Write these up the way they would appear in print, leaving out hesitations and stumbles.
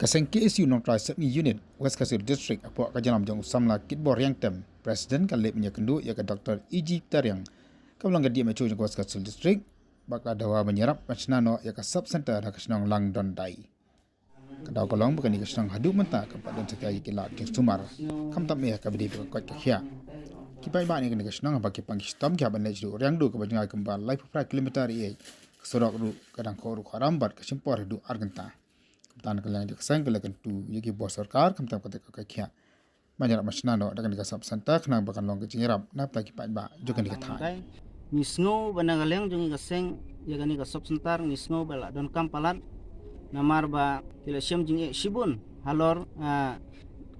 Kaseng KSU non try sub unit West Kasur District apok kajalam jong samla kitbor yang tem Presiden kalip menyakendu ya ke Dr. E.G. Taryang kamulang gadi mecu jong West Kasur District bakal dawa menyerap macnano ya ke sub center dak senong lang don dai kadaw kolong bukan ni senong hadu menta ke padon sekai kilak jong sumar kam tam ya ka bedi ko ka khia kipai ba ni ke senong ba ki pangistom kya ban ju yang du ke bajang kembal life 5 kilometer ye sorok ru kadang ko ru kharambat ke simpor du argenta tan kelang dik sang kelakan tu yagi bos sarkar kam tam kata ka khia banyak macnano dak ni ka sub center kenang bakan long ke jingrap nap lagi pa ba jokan dik tha nisngo banagaleng jungi kaseng yagani ka sub center nisngo bala don kampalat namar ba kila syam jingi shibun halor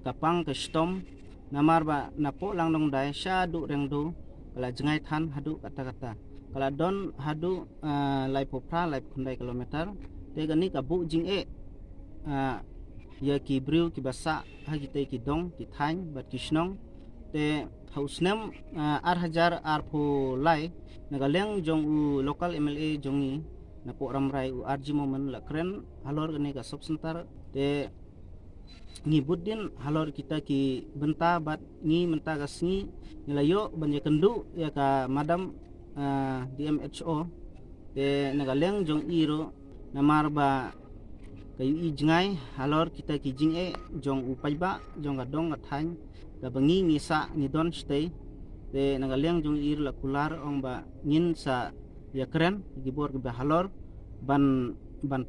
kapang ke stom namar ba napo lang dong dai syadu rengdu kala jengai than hadu kata-kata kala don hadu lai popra lai kundai kilometer te gani ka bu jingi ya ki briu ki basa hagi te ki dong ki thain bat kisnong te hausnem ar hajar ar phu lai nagaleng jong u local MLA jongi na po ramrai u RG momen la kren halor gane ka sub center te ngibudin halor kita ki benta bat ni menta ka sngi nilayo banje kendu ya ka madam DMHO te nagaleng jong iro namar ba kayu i jengai halor kita ki jinge jong u paiba jong gadong gathang ka bangi ngisa ngidon stay te nagaleng jong ir la kular ong ba ngin sa ya keren gibor ke halor ban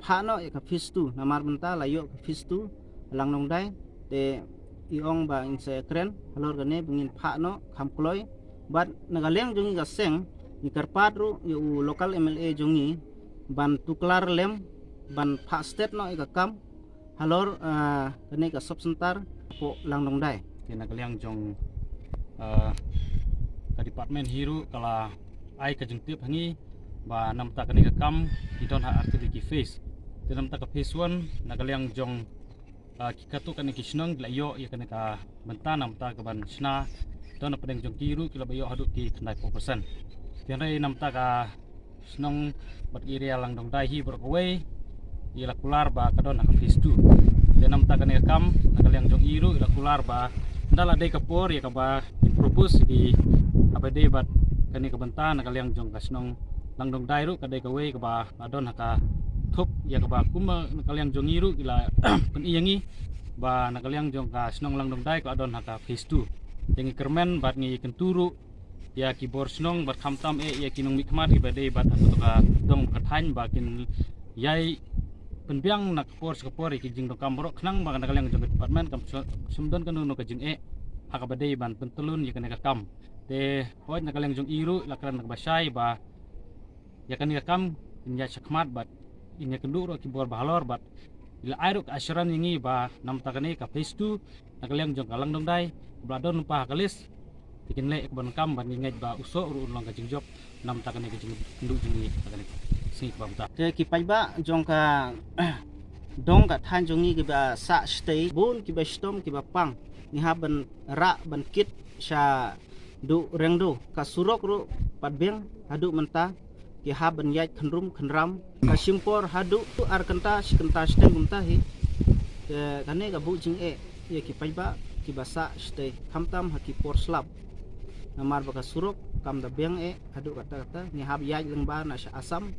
phano ya ka fistu namar benta layo ka fistu lang nong dai te i ong ba in sa keren halor gane bangin phano kham kloi bat nagaleng jong ga seng ni karpatru yu local MLA jongi ban tuklar lem ban pha state no ika kam halor kane ka sub center po lang nong dai kena kaliang jong ka department hiru kala ai ka jengtip hangi ba namta kane ka kam idon ha arti ki face te namta ka face 1 na kaliang jong kikatu kane kisnong layo ya kane ka benta namta ka ban sna don na pedeng jong kiru kila bayo hadu ki khnai 4% tianai namta ka snong bat area lang dong dai hi berkawai ila kular ba kadon nak face 2 dan namta kane kam na kaliang jong iru ila kular ba ndala dai kapor ya ka ba propose di apa dai bat kani ka benta na kaliang jong kasnong langdong dairu ka dai ka we ka ba adon haka thup ya ka ba kuma na kaliang jong iru ila kun iyangi ba na kaliang jong kasnong langdong dai ka adon haka phase 2 tengi kermen bat ngi kenturu ya ki bor snong bat khamtam ya kinong mikmat ki ba dai bat ka dong ka thain ba kin yai penbiang nak kapor ki jing dong kamborok knang ba na kaliang jong department kam sumdon kan no ka jing haka badai ban pentulun ya kena kam te hoj na kaliang jong iru lakran nak basai ba ya kena kam inya sakmat bat inya kenduro ki bor bahalor bat ila airu ka asyaran yingi ba nam takane ka phase 2 na kaliang jong kalang dong dai bladon pa kalis tikin le ban kam ban ngai ba uso ru long ka jing job nam takane ka jing kendu jing takane sing ba buta te ki pai ba jong ka dong ka than jongi ki ba sa stay bun ki ba stom ki ba pang ni haban ra ban kit sha du rengdu ka surok ru padbeng hadu menta ki haban yai khnrum khnram ka simpor hadu ar kanta sikenta steng gumta hi ke kane ka bu jing ye ki pai ba ki basa stay khamtam ha ki por slab namar ba ka surok kam da beng hadu kata ni hab yai lengba na sha asam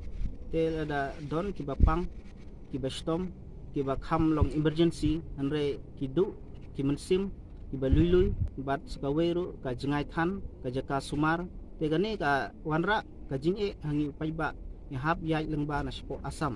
te da don ki ba pang ki ba stom ki ba kham long emergency andre ki du ki mensim iba lului bat sakaweru ka jengai than ka jaka sumar te gane ka wanra ka jinge hangi paiba ni hab yai lengba na spo asam